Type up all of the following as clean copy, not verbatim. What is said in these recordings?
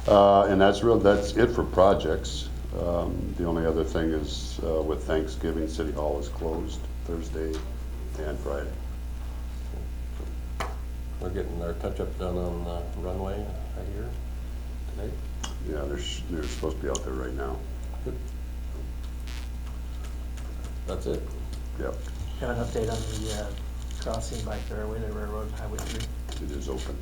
And that's it for projects. The only other thing is, with Thanksgiving, City Hall is closed Thursday and Friday. We're getting our touch-up done on the runway, I hear, today. Yeah, they're supposed to be out there right now. Good. That's it. Yep, Got an update on the crossing by Fairway, the railroad highway 3. it is open.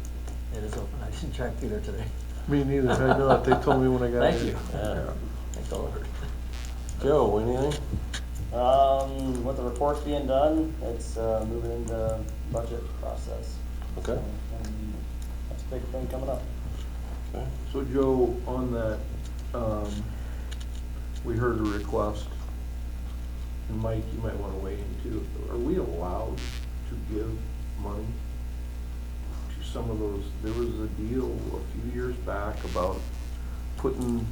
It is open. I didn't drive through there today. Me neither, I know that, they told me when I got Thank here. you. Yeah. Thank the Lord. Joe, anything? With the reports being done, it's moving into budget process. Okay. And that's a big thing coming up. Okay. So Joe, on that, we heard a request, and Mike, you might wanna weigh in too. Are we allowed to give money to some of those? There was a deal a few years back about putting,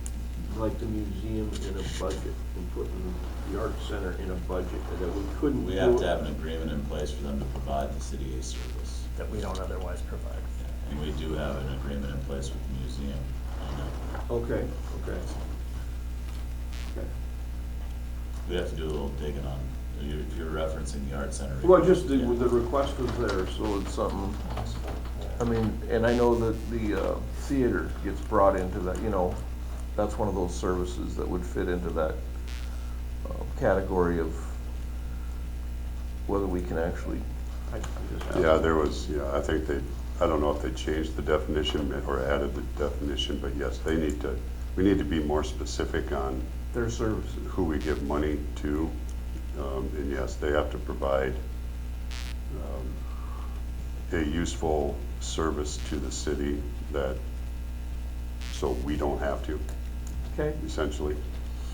like, the museum in a budget and putting the art center in a budget, and that we couldn't do We have it. to have an agreement in place for them to provide the city a service. That we don't otherwise provide. And we do have an agreement in place with the museum on that. Okay, okay. Okay. We have to do a little digging on, you're referencing the art center. Well, just the Yeah. request was there, so it's something, I mean, and I know that the theater gets brought into that, you know, that's one of those services that would fit into that category of whether we can actually, I'm just asking. Yeah, I think I don't know if they changed the definition or added the definition, but yes, we need to be more specific on Their services. who we give money to. And yes, they have to provide a useful service to the city so we don't have to, Okay, essentially.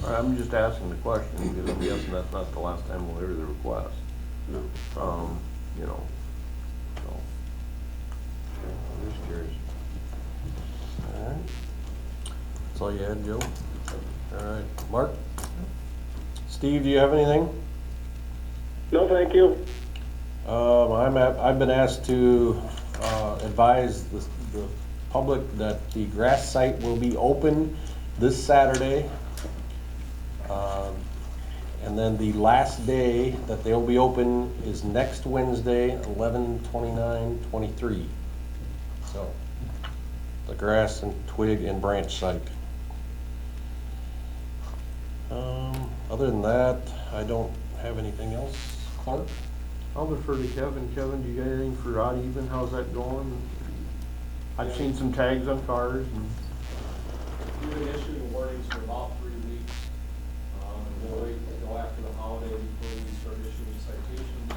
all right, I'm just asking the question, because I'm guessing that's not the last time we'll hear the request, No. you know, so. Okay, I'm just curious. All right. That's all you had, Joe? All right. Mark? Steve, do you have anything? No, thank you. I've been asked to advise the public that the grass site will be open this Saturday. And then the last day that they'll be open is next Wednesday, 11/29/23. So, the grass and twig and branch site. Other than that, I don't have anything else. Clark? I'll defer to Kevin. Kevin, do you got anything for odd even? How's that going? I've seen some tags on cars and. We've been issuing warnings for about 3 weeks. And we'll wait until after the holiday before we start issuing citations.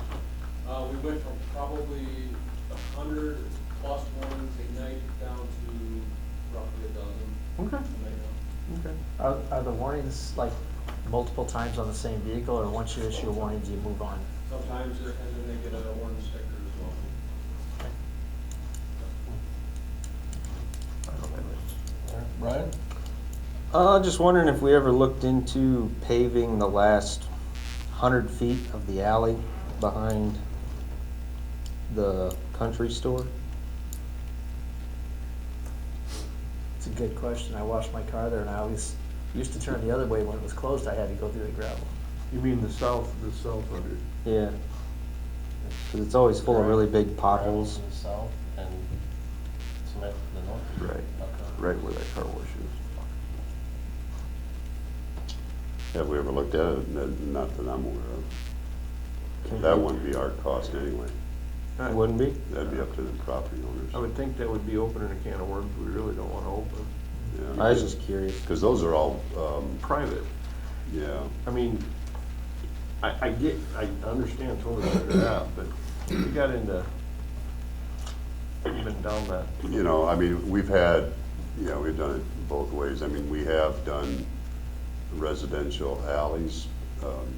We went from probably 100 plus warnings a night down to roughly a dozen. Okay. Right now. Okay. Are the warnings like multiple times on the same vehicle, or once you issue a warning, do you move on? Sometimes, and then they get a warning sticker as well. I don't have it. All right. Brian? Just wondering if we ever looked into paving the last 100 feet of the alley behind the country store? It's a good question. I washed my car there, and I always used to turn the other way when it was closed. I had to go through the gravel. You mean the south under? Yeah. Because it's always full of really big potholes. To the south and Smith to the north? Right. Okay. Right where that car wash is. Have we ever looked at it? Not that I'm aware of. That wouldn't be our cost anyway. It wouldn't be? That'd be up to the property I owners. would think that would be opening a can of worms we really don't want to open. I was just curious. Because those are all, Private. yeah. I mean, I understand totally what you're at, but you got into, even down that. You know, I mean, we've done it both ways. I mean, we have done residential alleys,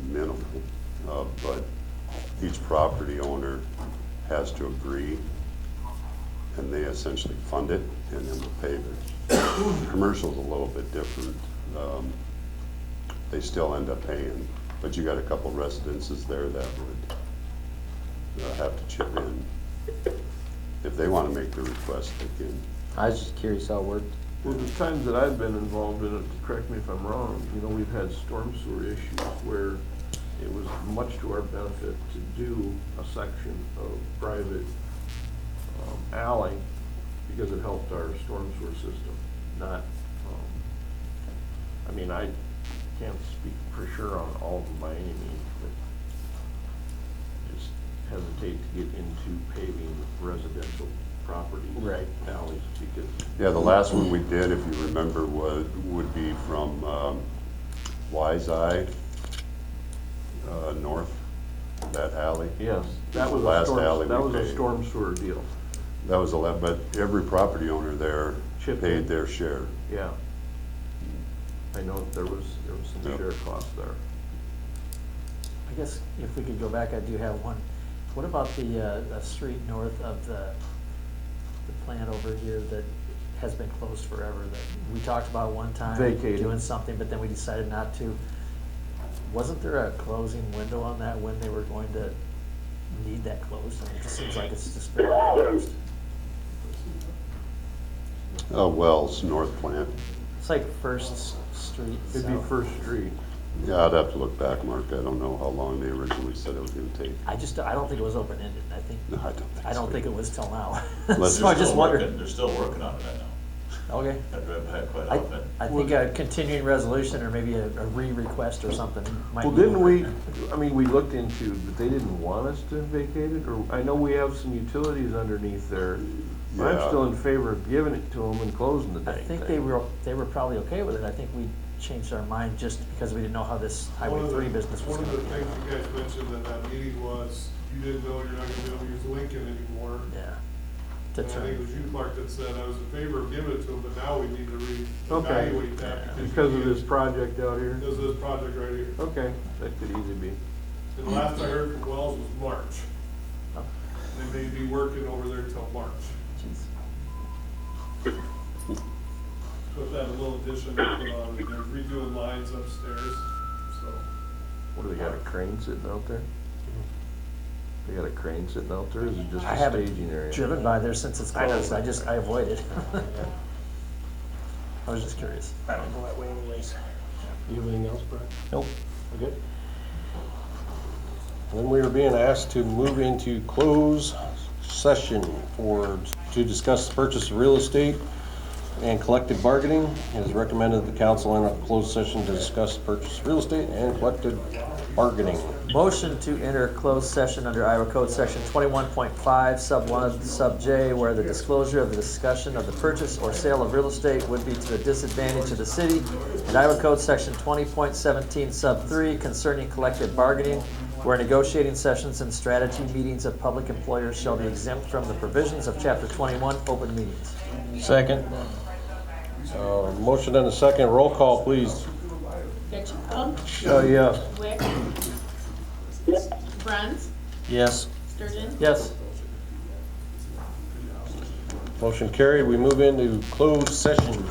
minimal, but each property owner has to agree, and they essentially fund it, and then we'll pave it. Commercial's a little bit different. They still end up paying, but you got a couple residences there that would have to chip in. if they wanna make the request, they can. I was just curious how it worked. Well, the times that I've been involved in it, correct me if I'm wrong, you know, we've had storm sewer issues where it was much to our benefit to do a section of private alley because it helped our storm sewer system, not, I mean, I can't speak for sure on all of them by any means, but just hesitate to get into paving residential properties. Right. Alleys, because Yeah, the last one we did, if you remember, would be from Wise Eye north, that alley. yes, that was The a last alley storm, we that was a paved. storm sewer deal, That was but every property owner there Chipped in. paid their share. yeah. I know there was some Yep. share cost there. I guess if we could go back, I do have one. What about the street north of the plant over here that has been closed forever, that we talked about one time? Vacated. Doing something, but then we decided not to. Wasn't there a closing window on that when they were going to need that closed? I mean, it just seems like it's just been closed. Wells North Plant. It's like First Street It'd be south. First Street. Yeah, I'd have to look back, Mark. I don't know how long they originally said it was gonna take. I don't think it was open-ended. No, I don't think I don't so. think it was till now. Unless So I they're just wondered. They're still working on it, I know. Okay. I drive by it quite I, often. I think a continuing resolution or maybe a re-request or something might. Well, be didn't we, appropriate. I mean, we looked into, but they didn't want us to vacate it, or, I know we have some utilities underneath there. I'm Yeah. still in favor of giving it to them and closing the I dang think thing. they were probably okay with it. I think we changed our mind just because we didn't know how this Highway 3 business was One of gonna the be. things you guys mentioned at that meeting was, you didn't know you're not gonna be able to use Lincoln anymore. Yeah. And I think it was you, Mark, that said I was in favor of giving it to them, but now we need to Okay. reevaluate that. Because of this project out here? Because of this project right here. Okay, that could easily be. And the last I heard from Wells was March. Oh, They may be working over there till March. jeez. With that little addition they put on, they're redoing lines upstairs, so. What, do they got a crane sitting out there? They got a crane sitting out there, or is it just I a haven't staging area? driven by there since it's I know. closed. I avoid it. I was just curious. I don't go that way anyways. You have anything else, Brad? Nope. We're good? Then we are being asked to move into closed session to discuss the purchase of real estate and collective bargaining. It is recommended the council enter a closed session to discuss the purchase of real estate and collective bargaining. Motion to enter closed session under Iowa Code Section 21.5, Sub 1, Sub J, where the disclosure of the discussion of the purchase or sale of real estate would be to the disadvantage of the city, and Iowa Code Section 20.17, Sub 3, concerning collective bargaining, where negotiating sessions and strategy meetings of public employers shall be exempt from the provisions of Chapter 21, open meetings. Second. Motion and a second. Roll call, please. Getchell. Oh, yeah. Wick. Bruns. Yes. Sturgeon. Yes. Motion carried. We move into closed session.